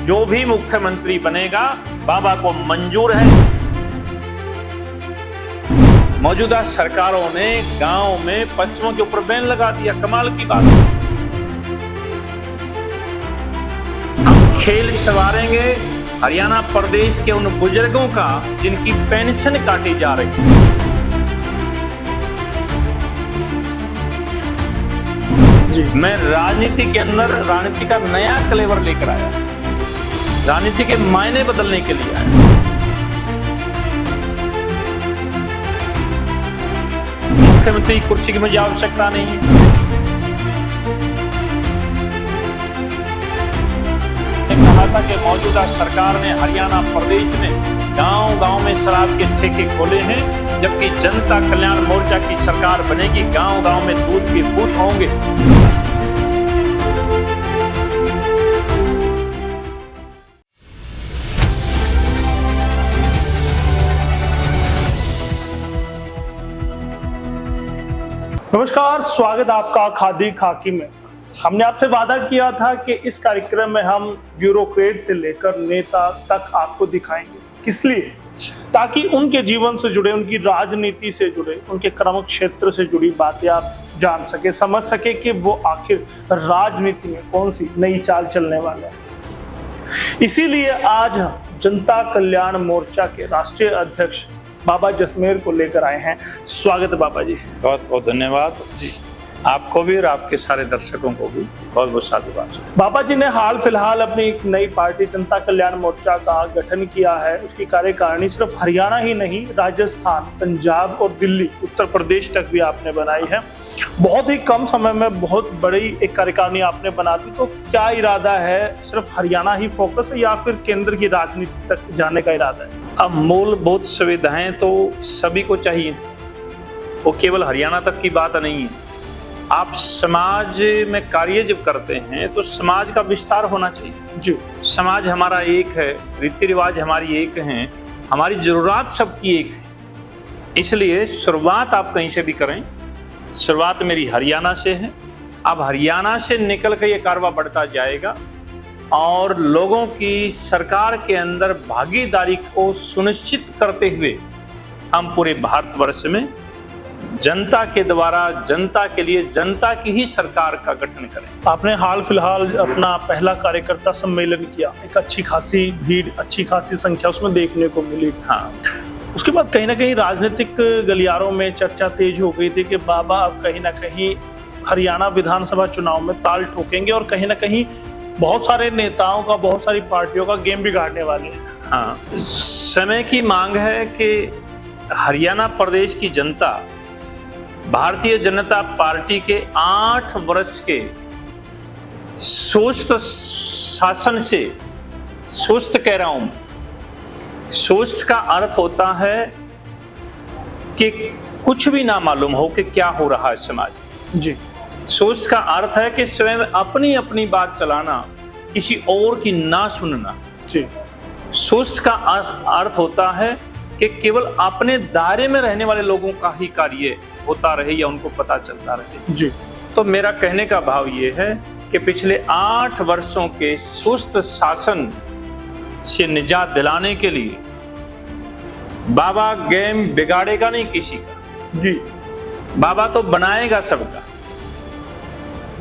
जो भी मुख्यमंत्री बनेगा बाबा को मंजूर है। मौजूदा सरकारों ने गांव में पश्चिमों के ऊपर बैन लगा दिया, कमाल की बात है। हम खेल संवारेंगे हरियाणा प्रदेश के उन बुजुर्गों का जिनकी पेंशन काटी जा रही है। जी, मैं राजनीति के अंदर राजनीति का नया क्लेवर लेकर आया, राजनीति के मायने बदलने के लिए आया। मुख्यमंत्री की कुर्सी की मुझे आवश्यकता नहीं है। कहा था कि मौजूदा सरकार ने हरियाणा प्रदेश में गांव-गांव में शराब के ठेके खोले हैं, जबकि जनता कल्याण मोर्चा की सरकार बनेगी, गांव-गांव में दूध के बूथ होंगे। नमस्कार, स्वागत आपका खादी खाकी में। हमने आपसे वादा किया था कि इस कार्यक्रम में हम ब्यूरोक्रेट से लेकर नेता तक आपको दिखाएंगे। किस लिए? ताकि उनके जीवन से जुड़े, उनकी राजनीति से जुड़े, उनके कर्म क्षेत्र से जुड़ी बातें आप जान सके, समझ सके कि वो आखिर राजनीति में कौन सी नई चाल चलने वाले हैं। इसीलिए आज जनता कल्याण मोर्चा के राष्ट्रीय अध्यक्ष बाबा जसमेर को लेकर आए हैं। स्वागत है बाबा जी। बहुत बहुत धन्यवाद जी, आपको भी और आपके सारे दर्शकों को भी बहुत बहुत साधुवाद। बाबा जी ने हाल फिलहाल अपनी एक नई पार्टी जनता कल्याण मोर्चा का गठन किया है। उसकी कार्यकारिणी सिर्फ हरियाणा ही नहीं, राजस्थान, पंजाब और दिल्ली, उत्तर प्रदेश तक भी आपने बनाई है। बहुत ही कम समय में बहुत बड़ी एक कार्यकारिणी आपने बना दी। तो क्या इरादा है, सिर्फ हरियाणा ही फोकस है या फिर केंद्र की राजनीति तक जाने का इरादा है? अब मूलभूत सुविधाएं तो सभी को चाहिए, वो केवल हरियाणा तक की बात नहीं है। आप समाज में कार्य जब करते हैं तो समाज का विस्तार होना चाहिए। जी, समाज हमारा एक है, रीति रिवाज हमारी एक हैं, हमारी जरूरत सबकी एक है। इसलिए शुरुआत आप कहीं से भी करें, शुरुआत मेरी हरियाणा से है। अब हरियाणा से निकल कर ये कारवां बढ़ता जाएगा और लोगों की सरकार के अंदर भागीदारी को सुनिश्चित करते हुए हम पूरे भारतवर्ष में जनता के द्वारा, जनता के लिए, जनता की ही सरकार का गठन करें। आपने हाल फिलहाल अपना पहला कार्यकर्ता सम्मेलन किया, एक अच्छी खासी भीड़, अच्छी खासी संख्या उसमें देखने को मिली। हाँ, उसके बाद कहीं ना कहीं राजनीतिक गलियारों में चर्चा तेज हो गई थी कि बाबा अब कहीं ना कहीं हरियाणा विधानसभा चुनाव में ताल ठोकेंगे और कहीं ना कहीं बहुत सारे नेताओं का, बहुत सारी पार्टियों का गेम बिगाड़ने वाले हैं। हाँ, समय की मांग है कि हरियाणा प्रदेश की जनता भारतीय जनता पार्टी के 8 वर्ष के सुस्त शासन से, सुस्त कह रहा हूं, सुस्त का अर्थ होता है कि कुछ भी ना मालूम हो कि क्या हो रहा है समाज। जी, सुस्त का अर्थ है कि स्वयं अपनी अपनी बात चलाना, किसी और की ना सुनना। जी, सुस्त का अर्थ होता है कि केवल अपने दायरे में रहने वाले लोगों का ही कार्य होता रहे या उनको पता चलता रहे। जी, तो मेरा कहने का भाव ये है कि पिछले 8 वर्षों के सुस्त शासन से निजात दिलाने के लिए बाबा गेम बिगाड़ेगा नहीं किसी का। जी, बाबा तो बनाएगा सबका।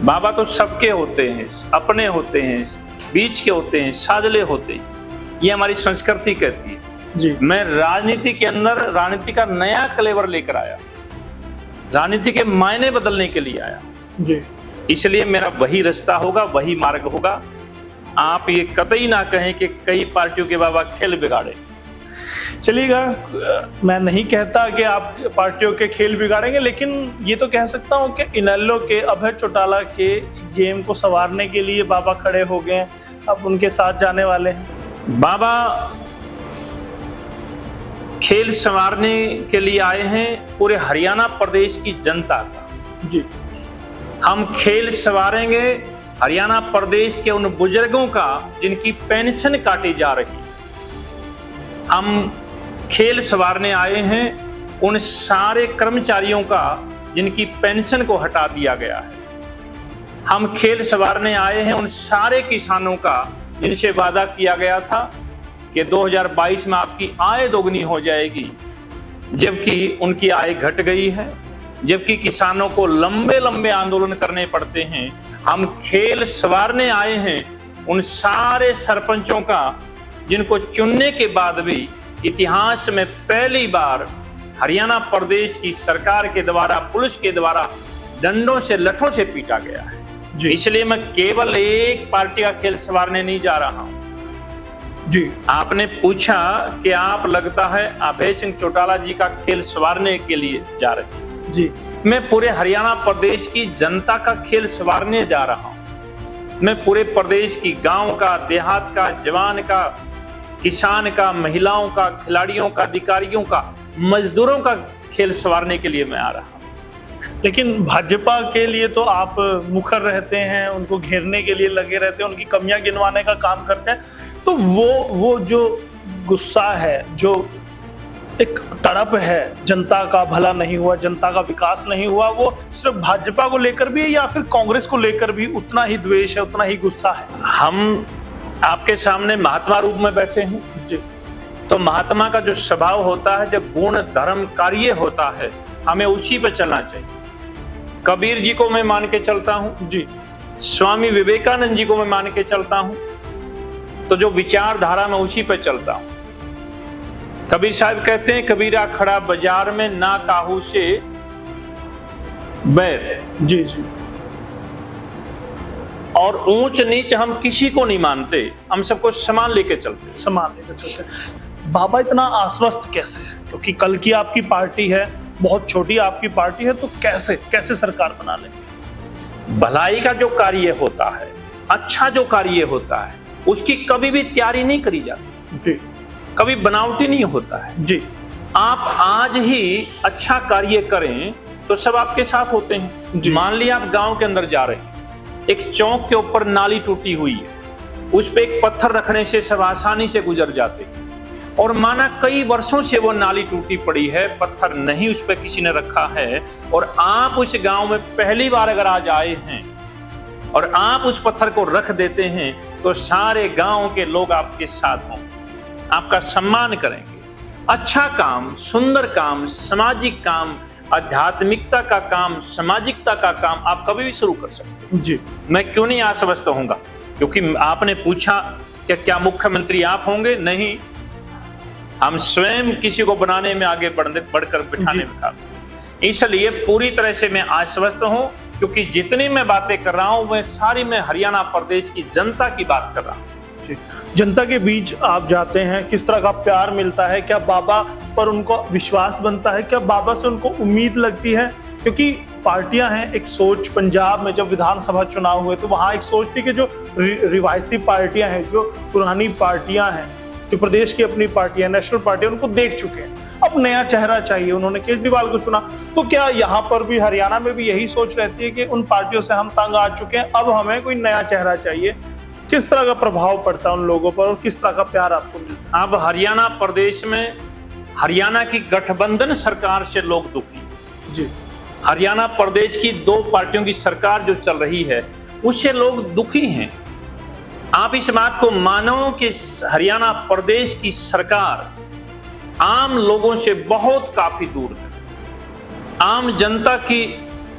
बाबा तो सबके होते हैं, अपने होते हैं, बीच के होते हैं, साजले होते हैं। ये हमारी संस्कृति कहती है। जी, मैं राजनीति के अंदर राजनीति का नया क्लेवर लेकर आया, राजनीति के मायने बदलने के लिए आया। जी, इसलिए मेरा वही रास्ता होगा, वही मार्ग होगा। आप ये कतई ना कहें कि कई पार्टियों के बाबा खेल बिगाड़े। चलिएगा, मैं नहीं कहता कि आप पार्टियों के खेल बिगाड़ेंगे, लेकिन ये तो कह सकता हूँ कि इनेलो के, अभय चौटाला के गेम को संवारने के लिए बाबा खड़े हो गए, अब उनके साथ जाने वाले हैं। बाबा खेल संवारने के लिए आए हैं पूरे हरियाणा प्रदेश की जनता का। जी, हम खेल संवारेंगे हरियाणा प्रदेश के उन बुजुर्गों का जिनकी पेंशन काटी जा रही। हम खेल संवारने आए हैं उन सारे कर्मचारियों का जिनकी पेंशन को हटा दिया गया है। हम खेल संवारने आए हैं उन सारे किसानों का इनसे वादा किया गया था कि 2022 में आपकी आय दोगुनी हो जाएगी, जबकि उनकी आय घट गई है, जबकि किसानों को लंबे लंबे आंदोलन करने पड़ते हैं। हम खेल संवारने आए हैं उन सारे सरपंचों का जिनको चुनने के बाद भी इतिहास में पहली बार हरियाणा प्रदेश की सरकार के द्वारा, पुलिस के द्वारा डंडों से, लठों से पीटा गया है। इसलिए मैं केवल एक पार्टी का खेल संवारने नहीं जा रहा हूं जी। आपने पूछा कि आप लगता है अभय सिंह चौटाला जी का खेल संवारने के लिए जा रहे हैं जी। मैं पूरे हरियाणा प्रदेश की जनता का खेल संवारने जा रहा हूं। मैं पूरे प्रदेश की गांव का, देहात का, जवान का, किसान का, महिलाओं का, खिलाड़ियों का, अधिकारियों का, मजदूरों का खेल संवारने के लिए मैं आ रहा हूं। लेकिन भाजपा के लिए तो आप मुखर रहते हैं, उनको घेरने के लिए लगे रहते हैं, उनकी कमियां गिनवाने का काम करते हैं। तो वो जो गुस्सा है, जो एक तड़प है, जनता का भला नहीं हुआ, जनता का विकास नहीं हुआ, वो सिर्फ भाजपा को लेकर भी है या फिर कांग्रेस को लेकर भी उतना ही द्वेष है, उतना ही गुस्सा है? हम आपके सामने महात्मा रूप में बैठे हैं जी। तो महात्मा का जो स्वभाव होता है, जब गुण धर्म कार्य होता है, हमें उसी पे चलना चाहिए। कबीर जी को मैं मान के चलता हूं जी। स्वामी विवेकानंद जी को मैं मान के चलता हूं, तो जो विचारधारा में उसी पे चलता हूं। कबीर साहब कहते हैं, कबीरा खड़ा बाजार में ना काहू से बैर। जी जी। और ऊंच नीच हम किसी को नहीं मानते, हम सबको समान लेके चलते। समान लेकर चलते हैं। बाबा इतना आश्वस्त कैसे है? क्योंकि कल की आपकी पार्टी है, बहुत छोटी आपकी पार्टी है, तो कैसे सरकार बना ले? भलाई का जो कार्य होता है, अच्छा जो कार्य होता है, उसकी कभी भी तैयारी नहीं करी जाती जी। कभी बनावटी नहीं होता है जी। आप आज ही अच्छा कार्य करें तो सब आपके साथ होते हैं। मान लिया आप गांव के अंदर जा रहे हैं, एक चौक के ऊपर नाली टूटी हुई है, उस पे एक पत्थर रखने से सब आसानी से गुजर जाते हैं। और माना कई वर्षों से वो नाली टूटी पड़ी है, पत्थर नहीं उस पे किसी ने रखा है, और आप उस गांव में पहली बार अगर आज आए हैं और आप उस पत्थर को रख देते हैं, तो सारे गांव के लोग आपके साथ हों, आपका सम्मान करेंगे। अच्छा काम, सुंदर काम, सामाजिक काम, आध्यात्मिकता का काम, सामाजिकता का काम आप कभी भी शुरू कर सकते हैं। जी। मैं क्यों नहीं आश्वस्त होऊंगा? क्योंकि आपने पूछा कि क्या मुख्यमंत्री आप होंगे? नहीं, हम स्वयं किसी को बनाने में आगे बढ़कर बिठाने में था। इसलिए पूरी तरह से मैं आश्वस्त हूं, क्योंकि जितनी मैं बातें कर रहा हूं, वह सारी मैं हरियाणा प्रदेश की जनता की बात कर रहा हूं। जनता के बीच आप जाते हैं, किस तरह का प्यार मिलता है? क्या बाबा पर उनको विश्वास बनता है? क्या बाबा से उनको उम्मीद लगती है? क्योंकि पार्टियां हैं, एक सोच, पंजाब में जब विधानसभा चुनाव हुए तो वहां एक सोच थी कि जो रिवायती पार्टियां हैं, जो पुरानी पार्टियां हैं, जो प्रदेश की अपनी पार्टियां, नेशनल पार्टियां, उनको देख चुके हैं, अब नया चेहरा चाहिए। उन्होंने केजरीवाल को चुना, तो क्या यहाँ पर भी, हरियाणा में भी यही सोच रहती है कि उन पार्टियों से हम तंग आ चुके हैं, अब हमें कोई नया चेहरा चाहिए? किस तरह का प्रभाव पड़ता है उन लोगों पर और किस तरह का प्यार आपको मिलता है? अब हरियाणा प्रदेश में हरियाणा की गठबंधन सरकार से लोग दुखी हैं। जी। हरियाणा प्रदेश की 2 पार्टियों की सरकार जो चल रही है, उससे लोग दुखी हैं। आप इस बात को मानो कि हरियाणा प्रदेश की सरकार आम लोगों से बहुत काफी दूर है, आम जनता की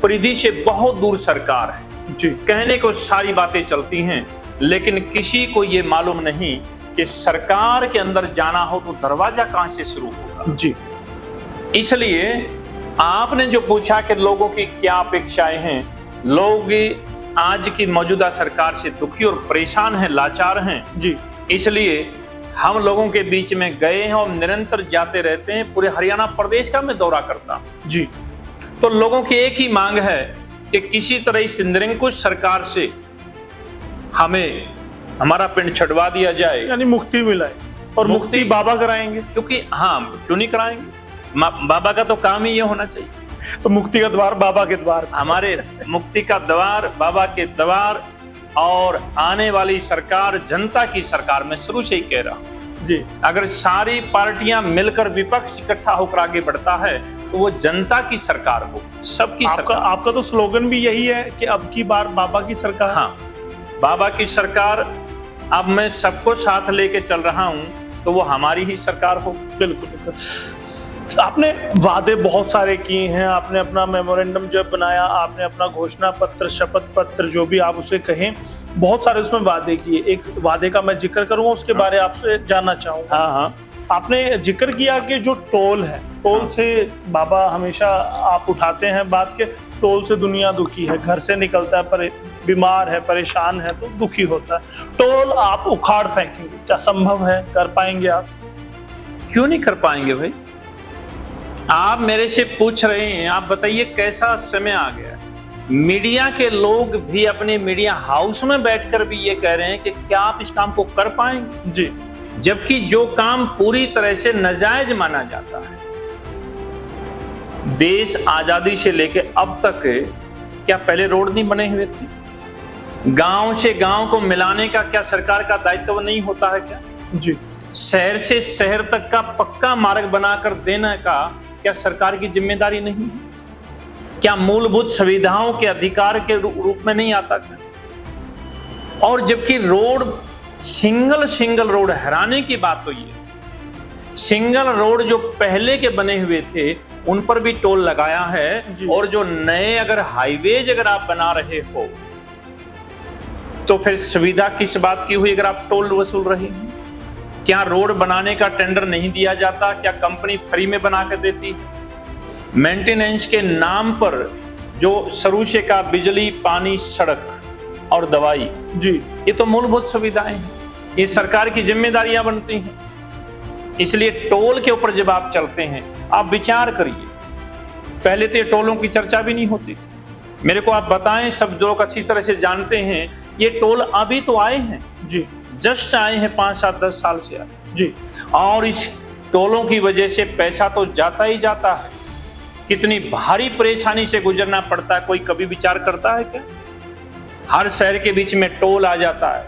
परिधि से बहुत दूर सरकार है। जी। कहने को सारी बातें चलती हैं, लेकिन किसी को ये मालूम नहीं कि सरकार के अंदर जाना हो तो दरवाजा कहां से शुरू होगा। जी। इसलिए आपने जो पूछा कि लोगों की क्या अपेक्षाएं हैं, लोग आज की मौजूदा सरकार से दुखी और परेशान हैं, लाचार हैं। जी। इसलिए हम लोगों के बीच में गए हैं और निरंतर जाते रहते हैं। पूरे हरियाणा प्रदेश का मैं दौरा करता हूं। जी। तो लोगों की एक ही मांग है कि किसी तरह इस निरंकुश सरकार से हमें हमारा पिंड छुड़वा दिया जाए, यानी मुक्ति मिलाए, और मुक्ति बाबा कराएंगे। क्योंकि हाँ, क्यों नहीं कराएंगे? बाबा का तो काम ही ये होना चाहिए। तो मुक्ति का द्वार बाबा के द्वार, हमारे मुक्ति का द्वार बाबा के द्वार, और आने वाली सरकार जनता की सरकार, मैं शुरू से ही कह रहा हूं। जी। अगर सारी पार्टियां मिलकर, विपक्ष इकट्ठा होकर आगे बढ़ता है, तो वो जनता की सरकार हो, सबकी सरकार। आपका तो स्लोगन भी यही है कि अब की बार बाबा की सरकार। हाँ, बाबा की सरकार अब मैं सबको साथ लेके चल रहा हूं तो वो हमारी ही सरकार हो। बिल्कुल बिल्कुल। आपने वादे बहुत सारे किए हैं, आपने अपना मेमोरेंडम जब बनाया, आपने अपना घोषणा पत्र, शपथ पत्र, जो भी आप उसे कहें, बहुत सारे उसमें वादे किए। एक वादे का मैं जिक्र करूंगा, उसके बारे आपसे जानना चाहूंगा। हाँ, आपने जिक्र किया कि जो टोल है, टोल से बाबा हमेशा आप उठाते हैं बात के, टोल से दुनिया दुखी है, घर से निकलता है पर बीमार है, परेशान है तो दुखी होता है। टोल आप उखाड़ फेंकेंगे, क्या संभव है? कर पाएंगे आप? क्यों नहीं कर पाएंगे भाई? आप मेरे से पूछ रहे हैं, आप बताइए कैसा समय आ गया। मीडिया के लोग भी अपने मीडिया हाउस में बैठकर भी ये कह रहे हैं कि क्या आप इस काम को कर पाएंगे? जी। जबकि जो काम पूरी तरह से नाजायज माना जाता है। देश आजादी से लेके अब तक क्या पहले रोड नहीं बने हुए थे? गांव से गांव को मिलाने का क्या सरकार का दायित्व नहीं होता है क्या? जी। शहर से शहर तक का पक्का मार्ग बनाकर देने का क्या सरकार की जिम्मेदारी नहीं है? क्या मूलभूत सुविधाओं के अधिकार के रूप में नहीं आता क्या? और जबकि रोड सिंगल रोड हराने की बात तो ये, सिंगल रोड जो पहले के बने हुए थे उन पर भी टोल लगाया है, और जो नए अगर हाईवेज अगर आप बना रहे हो तो फिर सुविधा किस बात की हुई अगर आप टोल वसूल रहे हैं? क्या रोड बनाने का टेंडर नहीं दिया जाता? क्या कंपनी फ्री में बना कर देती है? मेंटेनेंस के नाम पर जो शुरू से का बिजली, पानी, सड़क और दवाई, जी, ये तो मूलभूत सुविधाएं हैं, ये सरकार की जिम्मेदारियां बनती हैं। इसलिए टोल के ऊपर जब आप चलते हैं, आप विचार करिए, पहले तो ये टोलों की चर्चा भी नहीं होती थी। मेरे को आप बताएं, सब लोग अच्छी तरह से जानते हैं, ये टोल अभी तो आए हैं जी, जस्ट आए हैं 5, 7, 10 साल से आए जी। और इस टोलों की वजह से पैसा तो जाता ही जाता है। कितनी भारी परेशानी से गुजरना पड़ता है, कोई कभी विचार करता है क्या? हर शहर के बीच में टोल आ जाता है,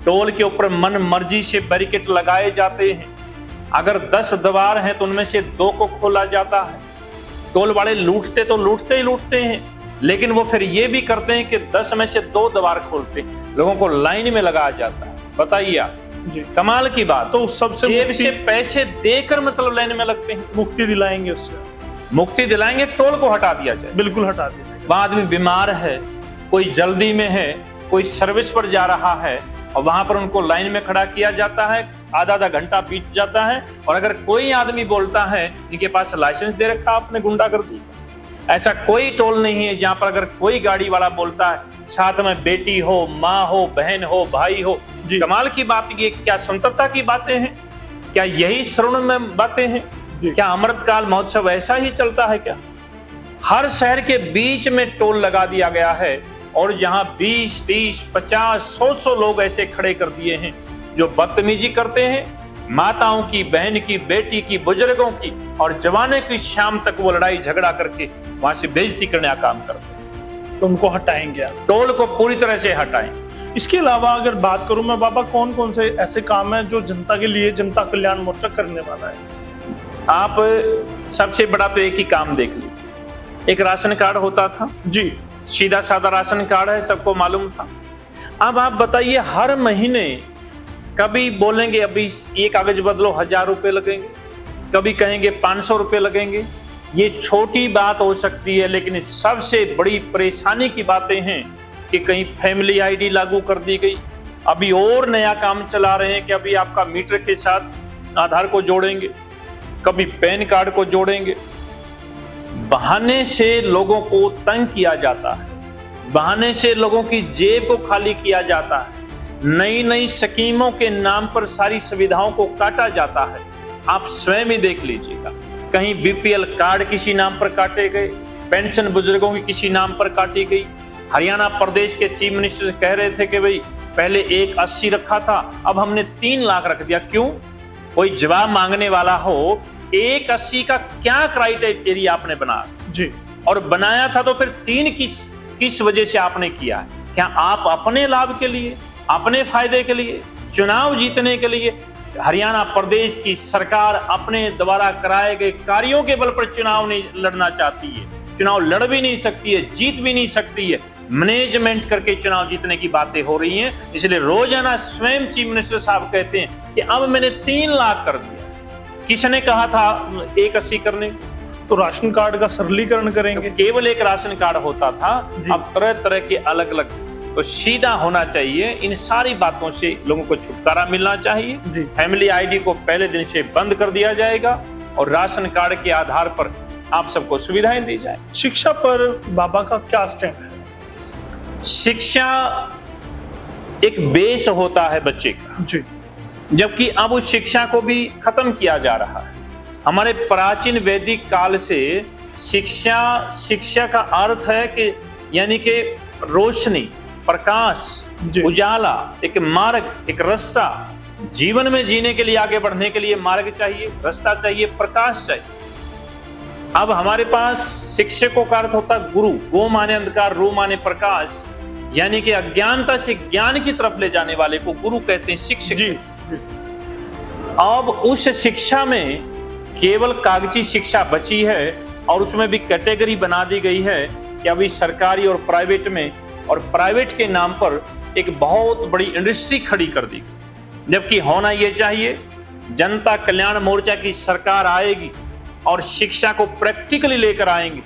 टोल के ऊपर मन मर्जी से बैरिकेड लगाए जाते हैं। अगर 10 द्वार हैं तो उनमें से 2 को खोला जाता है। टोल वाले लूटते तो लूटते ही लूटते हैं, लेकिन वो फिर ये भी करते हैं कि 10 में से 2 द्वार खोलते, लोगों को लाइन में लगाया जाता है। बताइए आप जी, कमाल की बात। तो सबसे जेब से पैसे देकर मतलब लाइन में लगते हैं। मुक्ति दिलाएंगे उससे? मुक्ति दिलाएंगे, टोल को हटा दिया जाए। बिल्कुल हटा दिया। वहां आदमी बीमार है, कोई जल्दी में है, कोई सर्विस पर जा रहा है और वहां पर उनको लाइन में खड़ा किया जाता है, आधा घंटा बीत जाता है। और अगर कोई आदमी बोलता है इनके पास लाइसेंस दे रखा आपने गुंडागर्दी, ऐसा कोई टोल नहीं है जहां पर अगर कोई गाड़ी वाला बोलता है साथ में बेटी हो, माँ हो, बहन हो, भाई हो। कमाल की बात, ये क्या स्वतंत्रता की बातें हैं? क्या यही श्रवण में बातें हैं? क्या अमृतकाल महोत्सव ऐसा ही चलता है क्या? हर शहर के बीच में टोल लगा दिया गया है और जहां 20, 30, 50, 100 लोग ऐसे खड़े कर दिए हैं जो बदतमीजी करते हैं, माताओं की, बहन की, बेटी की, बुजुर्गों की और जवानों की शाम तक वो लड़ाई झगड़ा करके वहां से बेइज्जती करने का काम करते हैं। तो उनको हटाएंगे आप? टोल को पूरी तरह से हटाएं। इसके अलावा अगर बात करूं मैं बाबा, कौन कौन से ऐसे काम है जो जनता के लिए जनता कल्याण मोर्चा करने वाला है? आप सबसे बड़ा तो एक ही काम देख लीजिए, एक राशन कार्ड होता था जी, सीधा साधा राशन कार्ड है, सबको मालूम था। अब आप बताइए, हर महीने कभी बोलेंगे अभी ये कागज बदलो 1000 रुपए लगेंगे, कभी कहेंगे 500 रुपए लगेंगे। ये छोटी बात हो सकती है, लेकिन सबसे बड़ी परेशानी की बातें हैं कि कहीं फैमिली आईडी लागू कर दी गई। अभी और नया काम चला रहे हैं कि अभी आपका मीटर के साथ आधार को जोड़ेंगे, कभी पैन कार्ड को जोड़ेंगे। बहाने से लोगों को तंग किया जाता है, बहाने से लोगों की जेब को खाली किया जाता है, नई नई स्कीमों के नाम पर सारी सुविधाओं को काटा जाता है। आप स्वयं ही देख लीजिएगा, कहीं बीपीएल कार्ड किसी नाम पर काटे गए, पेंशन बुजुर्गों की किसी नाम पर काटी गई। हरियाणा प्रदेश के चीफ मिनिस्टर कह रहे थे कि भाई पहले 180 रखा था, अब हमने 3 लाख रख दिया। क्यों? कोई जवाब मांगने वाला हो, 180 का क्या क्राइटेरिया आपने बना जी, और बनाया था तो फिर 3 किस वजह से आपने किया है? क्या आप अपने लाभ के लिए, अपने फायदे के लिए, चुनाव जीतने के लिए? हरियाणा प्रदेश की सरकार अपने द्वारा कराए गए कार्यों के बल पर चुनाव नहीं लड़ना चाहती है, चुनाव लड़ भी नहीं सकती है, जीत भी नहीं सकती है। मैनेजमेंट करके चुनाव जीतने की बातें हो रही हैं। इसलिए रोजाना स्वयं चीफ मिनिस्टर साहब कहते हैं कि अब मैंने 3 लाख कर दिया। किसने कहा था 180 करने? तो राशन कार्ड का सरलीकरण करेंगे। केवल एक राशन कार्ड होता था, अब तरह तरह के अलग अलग। तो सीधा होना चाहिए। इन सारी बातों से लोगों को छुटकारा मिलना चाहिए। फैमिली आईडी को पहले दिन से बंद कर दिया जाएगा और राशन कार्ड के आधार पर आप सबको सुविधाएं दी जाए। शिक्षा पर बाबा का क्या स्टैंड है? शिक्षा एक बेस होता है बच्चे का जी, जबकि अब उस शिक्षा को भी खत्म किया जा रहा है। हमारे प्राचीन वैदिक काल से शिक्षा का अर्थ है कि यानी कि रोशनी, प्रकाश, उजाला, एक मार्ग, एक रास्ता। जीवन में जीने के लिए, आगे बढ़ने के लिए मार्ग चाहिए, रास्ता चाहिए, प्रकाश चाहिए। अब हमारे पास शिक्षकों का अर्थ होता है गुरु। गो माने अंधकार, रू माने प्रकाश, यानी कि अज्ञानता से ज्ञान की तरफ ले जाने वाले को गुरु कहते हैं, शिक्षक। जी, जी। अब उस शिक्षा में केवल कागजी शिक्षा बची है और उसमें भी कैटेगरी बना दी गई है कि अभी सरकारी और प्राइवेट में, और प्राइवेट के नाम पर एक बहुत बड़ी इंडस्ट्री खड़ी कर दी गई। जबकि होना यह चाहिए, जनता कल्याण मोर्चा की सरकार आएगी और शिक्षा को प्रैक्टिकली लेकर आएंगे।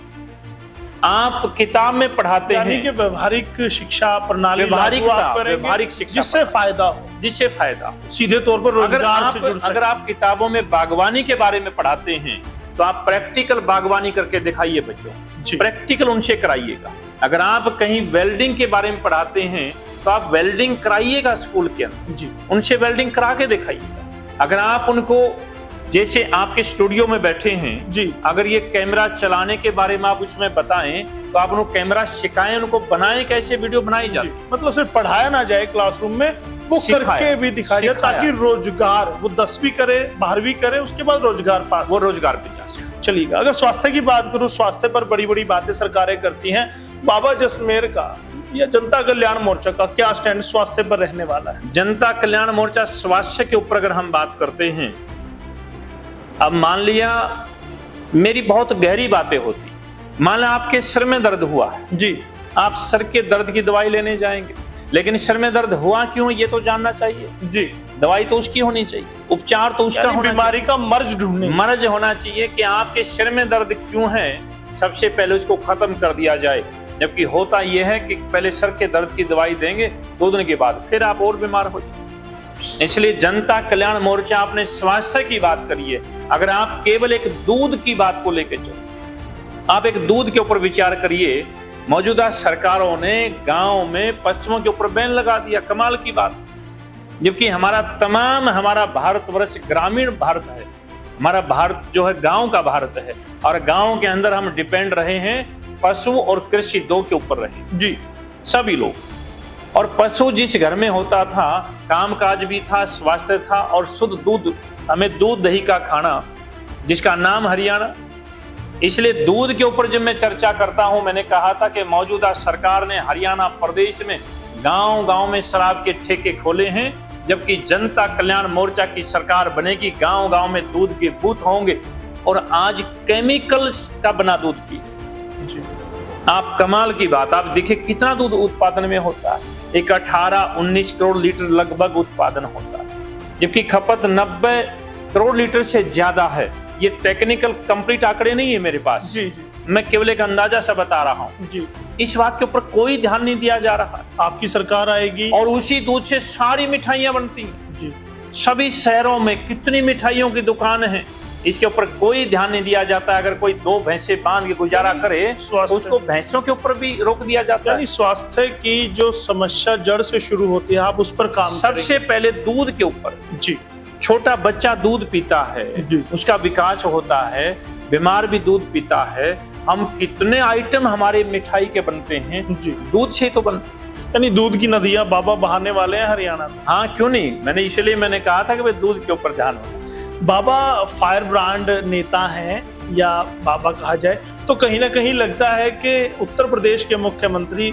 आप किताब में पढ़ाते हैं कि व्यवहारिक शिक्षा प्रणाली, व्यवहारिक शिक्षा जिससे फायदा हो, जिससे फायदा हो, सीधे तौर पर रोजगार से जुड़ सके। अगर आप किताबों में बागवानी के बारे में पढ़ाते हैं तो आप प्रैक्टिकल बागवानी करके दिखाइए बच्चों, प्रैक्टिकल उनसे कराइएगा। अगर आप कहीं वेल्डिंग के बारे में पढ़ाते हैं तो आप वेल्डिंग कराइएगा स्कूल के अंदर, उनसे वेल्डिंग करा के दिखाइएगा। अगर आप उनको, जैसे आपके स्टूडियो में बैठे हैं जी, अगर ये कैमरा चलाने के बारे में आप उसमें बताएं तो आप उनको कैमरा सिखाएं, उनको बनाएं, कैसे वीडियो बनाई जाए। मतलब सिर्फ पढ़ाया ना जाए क्लासरूम में, वो करके भी दिखाया जाए ताकि रोजगार, वो 10वीं करे, 12वीं करे, उसके बाद रोजगार पास, वो रोजगार पे जा सके। चलिएगा। अगर स्वास्थ्य की बात करूं, स्वास्थ्य पर बड़ी बड़ी बातें सरकारें करती हैं। बाबा जसमेर का या जनता कल्याण मोर्चा का क्या स्टैंड स्वास्थ्य पर रहने वाला है? जनता कल्याण मोर्चा स्वास्थ्य के ऊपर अगर हम बात करते हैं, अब मान लिया मेरी बहुत गहरी बातें होती, मान लिया आपके सिर में दर्द हुआ है जी, आप सर के दर्द की दवाई लेने जाएंगे, लेकिन सिर में दर्द हुआ क्यों ये तो जानना चाहिए जी। दवाई तो उसकी होनी चाहिए, उपचार तो उसका होना, बीमारी का मर्ज होना चाहिए कि आपके सिर में दर्द क्यों है, सबसे पहले उसको खत्म कर दिया जाए। जबकि होता यह है कि पहले सर के दर्द की दवाई देंगे, 2 दिन के बाद फिर आप और बीमार हो जाए। इसलिए जनता कल्याण मोर्चा आपने स्वास्थ्य की बात करी है। अगर आप केवल एक दूध की बात को लेकर चलो, आप एक दूध के ऊपर विचार करिए, मौजूदा सरकारों ने गांव में पशुओं के ऊपर बैन लगा दिया, कमाल की बात। जबकि हमारा भारतवर्ष ग्रामीण भारत है, हमारा भारत जो है गांव का भारत है, और गांव के अंदर हम डिपेंड रहे हैं पशु और कृषि 2 के ऊपर रहे जी, सभी लोग। और पशु जिस घर में होता था, कामकाज भी था, स्वास्थ्य था और शुद्ध दूध, हमें दूध दही का खाना, जिसका नाम हरियाणा। इसलिए दूध के ऊपर जब मैं चर्चा करता हूं, मैंने कहा था कि मौजूदा सरकार ने हरियाणा प्रदेश में गांव-गांव में शराब के ठेके खोले हैं, जबकि जनता कल्याण मोर्चा की सरकार बनेगी, गांव-गांव में दूध के बूथ होंगे और आज केमिकल्स का बना दूध पी। आप कमाल की बात, आप देखिए कितना दूध उत्पादन में होता है, एक 18-19 करोड़ लीटर लगभग उत्पादन होता है, जबकि खपत 90 करोड़ लीटर से ज्यादा है। ये टेक्निकल कंप्लीट आंकड़े नहीं है मेरे पास जी जी, मैं केवल एक अंदाजा सा बता रहा हूँ जी। इस बात के ऊपर कोई ध्यान नहीं दिया जा रहा। आपकी सरकार आएगी और उसी दूध से सारी मिठाइयां बनती हैं जी। सभी शहरों में कितनी मिठाइयों की दुकान है, इसके ऊपर कोई ध्यान नहीं दिया जाता। अगर कोई 2 भैंसे बांध के गुजारा करे उसको भैंसों के ऊपर भी रोक दिया जाता है। स्वास्थ्य की जो समस्या जड़ से शुरू होती है, आप उस पर काम सबसे पहले दूध के ऊपर जी। छोटा बच्चा दूध पीता है, उसका विकास होता है, बीमार भी दूध पीता है। हम कितने आइटम हमारे मिठाई के बनते हैं जी, दूध से तो बनते। यानी दूध की नदियां बाबा बहाने वाले हैं हरियाणा में। हाँ क्यों नहीं, इसलिए मैंने कहा था कि भाई दूध के ऊपर ध्यान हो। बाबा फायर ब्रांड नेता हैं या बाबा कहा जाए तो कहीं ना कहीं लगता है कि उत्तर प्रदेश के मुख्यमंत्री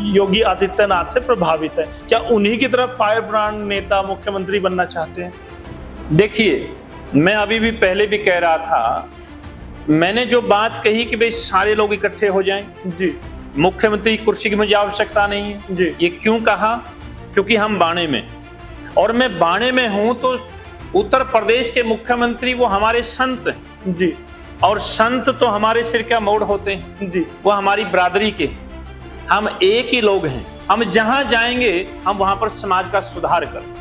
योगी आदित्यनाथ से प्रभावित है। क्या उन्हीं की तरफ फायर ब्रांड नेता मुख्यमंत्री बनना चाहते हैं? देखिए, मैं अभी भी पहले भी कह रहा था, मैंने जो बात कही कि भाई सारे लोग इकट्ठे हो जाएं जी, मुख्यमंत्री कुर्सी की मुझे आवश्यकता नहीं है। जी। ये क्यों कहा? क्योंकि हम बाणे में, और मैं बाणे में हूं तो उत्तर प्रदेश के मुख्यमंत्री वो हमारे संत हैं जी। और संत तो हमारे सिर का मोड़ होते हैं जी। वो हमारी बरादरी के, हम एक ही लोग हैं। हम जहां जाएंगे हम वहां पर समाज का सुधार करें,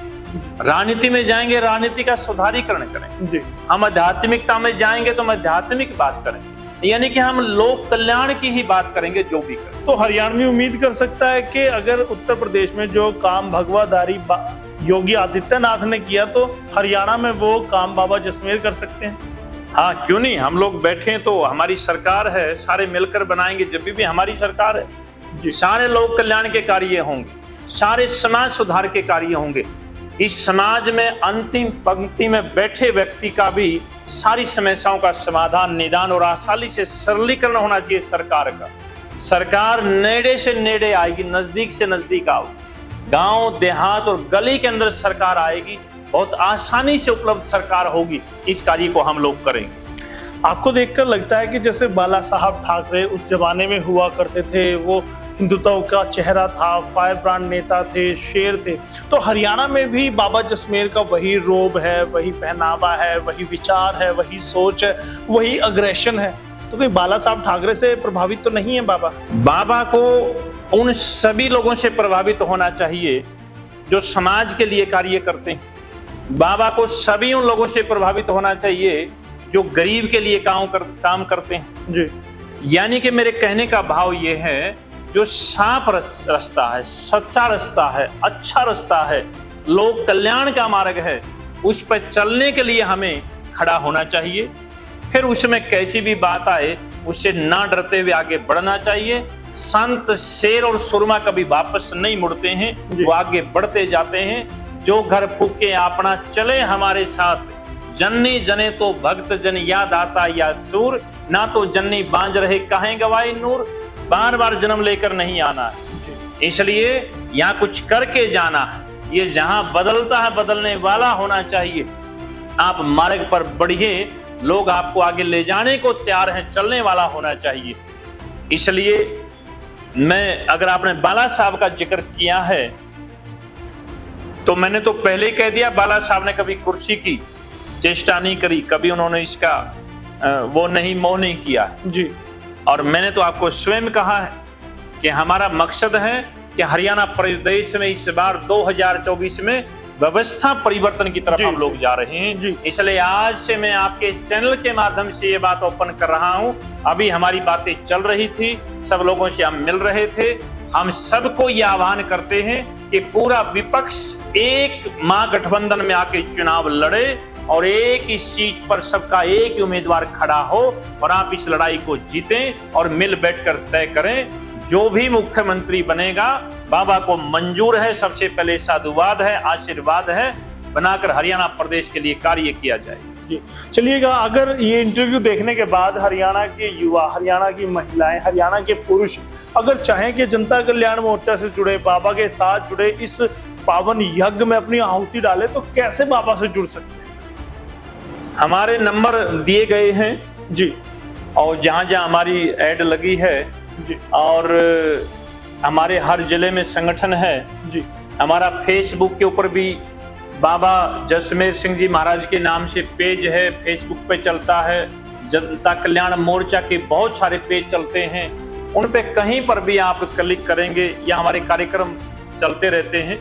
राजनीति में जाएंगे राजनीति का सुधारीकरण करें, जी। हम आध्यात्मिकता में जाएंगे तो हम आध्यात्मिक बात करें, यानी कि हम लोक कल्याण की ही बात करेंगे जो भी करें। तो हरियाणवी उम्मीद कर सकता है कि अगर उत्तर प्रदेश में जो काम भगवाधारी योगी आदित्यनाथ ने किया तो हरियाणा में वो काम बाबा जसमेर कर सकते हैं। हाँ, क्यों नहीं, हम लोग बैठे तो हमारी सरकार है, सारे मिलकर बनाएंगे। जब भी हमारी सरकार है जी। सारे लोक कल्याण के कार्य होंगे, सारे समाज सुधार के कार्य होंगे। इस समाज में अंतिम पंक्ति में बैठे व्यक्ति का भी सारी समस्याओं का समाधान, निदान और आसानी से सरलीकरण होना चाहिए सरकार का। सरकार नेड़े से नेड़े आएगी, नजदीक से नजदीक आओ, गांव देहात और गली के अंदर सरकार आएगी, बहुत आसानी से उपलब्ध सरकार होगी। इस कार्य को हम लोग करेंगे। आपको देखकर लगता है कि जैसे बाला साहब ठाकरे उस जमाने में हुआ करते थे, वो हिंदुत्व का चेहरा था, फायर ब्रांड नेता थे, शेर थे, तो हरियाणा में भी बाबा जसमेर का वही रोब है, वही पहनावा है, वही विचार है, वही सोच है, वही अग्रेशन है। तो कोई बाला साहब ठाकरे से प्रभावित तो नहीं है बाबा? बाबा को उन सभी लोगों से प्रभावित होना चाहिए जो समाज के लिए कार्य करते हैं। बाबा को सभी उन लोगों से प्रभावित होना चाहिए जो गरीब के लिए काम करते हैं जी। यानी कि मेरे कहने का भाव ये है, जो साफ रास्ता है, सच्चा रास्ता है, अच्छा रास्ता है, लोक कल्याण का मार्ग है, उस पर चलने के लिए हमें खड़ा होना चाहिए। फिर उसमें कैसी भी बात आए उससे ना डरते हुए आगे बढ़ना चाहिए। संत, शेर और सुरमा कभी वापस नहीं मुड़ते हैं, वो आगे बढ़ते जाते हैं। जो घर फूके अपना चले हमारे साथ, जननी जने तो भक्त जन याद आता या सूर, ना तो जननी बांझ रहे कहें गवाई नूर, बार बार जन्म लेकर नहीं आना है, इसलिए यहाँ कुछ करके जाना है। ये जहां बदलता है बदलने वाला होना चाहिए। आप मार्ग पर बढ़िए, लोग आपको आगे ले जाने को तैयार हैं, चलने वाला होना चाहिए। इसलिए मैं, अगर आपने बाला साहब का जिक्र किया है तो मैंने तो पहले ही कह दिया, बाला साहब ने कभी कुर्सी की चेष्टा नहीं करी, कभी उन्होंने इसका वो नहीं, मोह नहीं किया जी। और मैंने तो आपको स्वयं कहा है कि हमारा मकसद है कि हरियाणा प्रदेश में इस बार 2024 में व्यवस्था परिवर्तन की तरफ हम लोग जा रहे हैं। इसलिए आज से मैं आपके चैनल के माध्यम से ये बात ओपन कर रहा हूं। अभी हमारी बातें चल रही थी, सब लोगों से हम मिल रहे थे। हम सबको ये आह्वान करते हैं कि पूरा विपक्ष एक महागठबंधन में आके चुनाव लड़े और एक ही सीट पर सबका एक ही उम्मीदवार खड़ा हो और आप इस लड़ाई को जीतें और मिल बैठकर तय करें। जो भी मुख्यमंत्री बनेगा बाबा को मंजूर है, सबसे पहले साधुवाद है, आशीर्वाद है, बनाकर हरियाणा प्रदेश के लिए कार्य किया जाए। जी चलिएगा, अगर ये इंटरव्यू देखने के बाद हरियाणा के युवा, हरियाणा की महिलाएं, हरियाणा के पुरुष अगर चाहें कि जनता कल्याण मोर्चा से जुड़े, बाबा के साथ जुड़े, इस पावन यज्ञ में अपनी आहुति डाले, तो कैसे बाबा से जुड़ सकते हैं? हमारे नंबर दिए गए हैं जी, और जहां जहां हमारी ऐड लगी है जी, और हमारे हर जिले में संगठन है जी। हमारा फेसबुक के ऊपर भी बाबा जसमेर सिंह जी महाराज के नाम से पेज है, फेसबुक पे चलता है। जनता कल्याण मोर्चा के बहुत सारे पेज चलते हैं, उन पे कहीं पर भी आप क्लिक करेंगे या हमारे कार्यक्रम चलते रहते हैं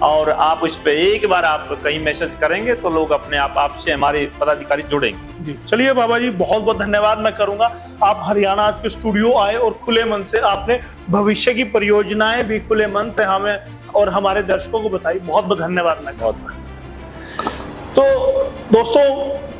और आप उस पे एक बार आप कहीं मैसेज करेंगे तो लोग अपने आप आपसे, हमारे पदाधिकारी जुड़ेंगे। जी चलिए बाबा जी, बहुत बहुत धन्यवाद मैं करूंगा। आप हरियाणा आज के स्टूडियो आए और खुले मन से आपने भविष्य की परियोजनाएं भी खुले मन से हमें और हमारे दर्शकों को बताई। बहुत बहुत धन्यवाद मैं। बहुत तो दोस्तों,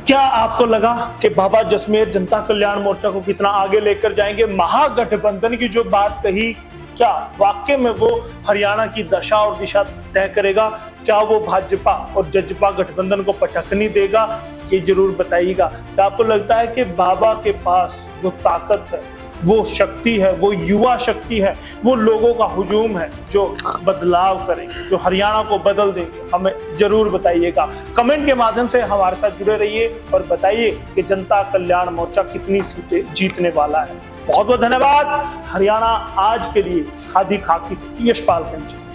क्या आपको लगा कि बाबा जसमेर जनता कल्याण मोर्चा को कितना आगे लेकर जाएंगे? महागठबंधन की जो बात कही, क्या वाकई में वो हरियाणा की दशा और दिशा तय करेगा? क्या वो भाजपा और जजपा गठबंधन को पटकनी देगा? ये जरूर बताइएगा। क्या आपको लगता है कि बाबा के पास वो ताकत है, वो शक्ति है, वो युवा शक्ति है, वो लोगों का हुजूम है जो बदलाव करेंगे, जो हरियाणा को बदल देंगे? हमें जरूर बताइएगा। कमेंट के माध्यम से हमारे साथ जुड़े रहिए और बताइए कि जनता कल्याण मोर्चा कितनी सीटें जीतने वाला है। बहुत बहुत धन्यवाद। हरियाणा आज के लिए खादी खाकी से यशपाल कंची।